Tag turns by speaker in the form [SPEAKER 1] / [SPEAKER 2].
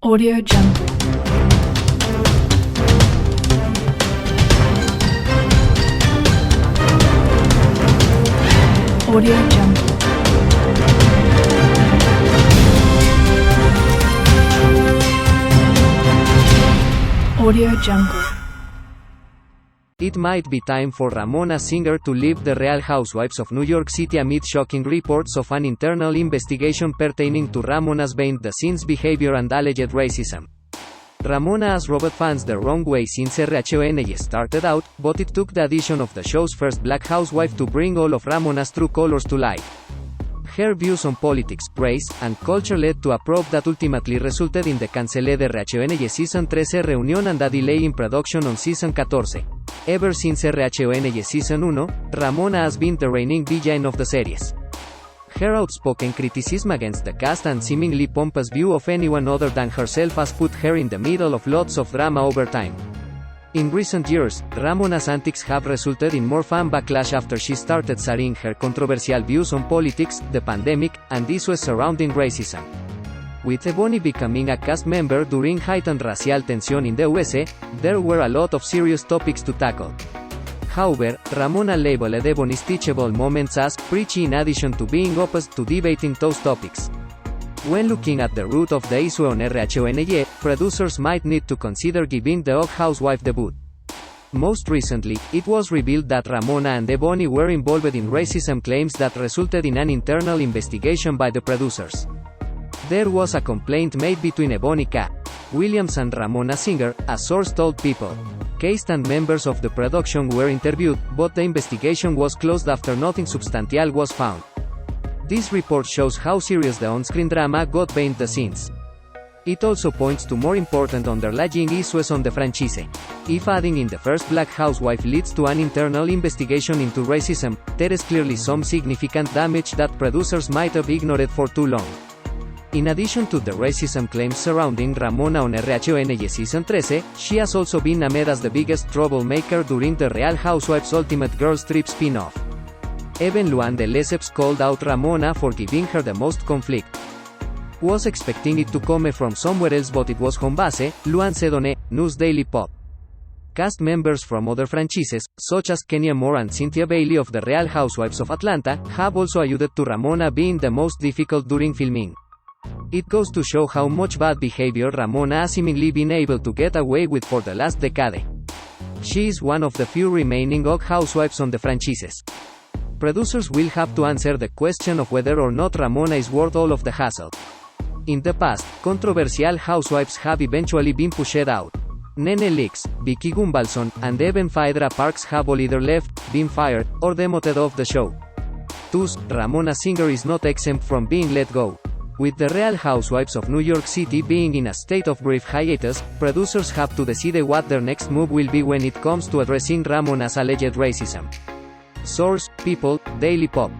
[SPEAKER 1] Audio Jungle. Audio Jungle. Audio Jungle.
[SPEAKER 2] It might be time for Ramona Singer to leave the Real Housewives of New York City amid shocking reports of an internal investigation pertaining to Ramona's behind-the-scenes behavior and alleged racism. Ramona has rubbed fans the wrong way since RHONY started out, but it took the addition of the show's first black housewife to bring all of Ramona's true colors to light. Her views on politics, race, and culture led to a probe that ultimately resulted in the canceled RHONY Season 13 reunion and a delay in production on Season 14. Ever since RHONY Season 1, Ramona has been the reigning villain of the series. Her outspoken criticism against the cast and seemingly pompous view of anyone other than herself has put her in the middle of lots of drama over time. In recent years, Ramona's antics have resulted in more fan backlash after she started sharing her controversial views on politics, the pandemic, and issues surrounding racism. With Ebony becoming a cast member during heightened racial tension in the USA, there were a lot of serious topics to tackle. However, Ramona labeled Ebony's teachable moments as preachy in addition to being opposed to debating those topics. When looking at the root of the issue on RHONY, producers might need to consider giving the Og housewife debut. Most recently, it was revealed that Ramona and Ebony were involved in racism claims that resulted in an internal investigation by the producers. There was a complaint made between Ebony K. Williams and Ramona Singer, a source told People. Cast and members of the production were interviewed, but the investigation was closed after nothing substantial was found. This report shows how serious the on-screen drama got behind the scenes. It also points to more important underlying issues on the franchise. If adding in the first black housewife leads to an internal investigation into racism, there is clearly some significant damage that producers might have ignored for too long. In addition to the racism claims surrounding Ramona on RHONY Season 13, she has also been named as the biggest troublemaker during the Real Housewives Ultimate Girls Trip spin-off. Even Luan de Lesseps called out Ramona for giving her the most conflict. Was expecting it to come from somewhere else, but it was home base, Luan said on News Daily Pop. Cast members from other franchises, such as Kenya Moore and Cynthia Bailey of the Real Housewives of Atlanta, have also alluded to Ramona being the most difficult during filming. It goes to show how much bad behavior Ramona has seemingly been able to get away with for the last decade. She is one of the few remaining Og housewives on the franchises. Producers will have to answer the question of whether or not Ramona is worth all of the hassle. In the past, controversial housewives have eventually been pushed out. Nene Leakes, Vicky Gunvalson, and even Phaedra Parks have all either left, been fired, or demoted off the show. Thus, Ramona Singer is not exempt from being let go. With the Real Housewives of New York City being in a state of brief hiatus, producers have to decide what their next move will be when it comes to addressing Ramona's alleged racism. Source: People, Daily Pop.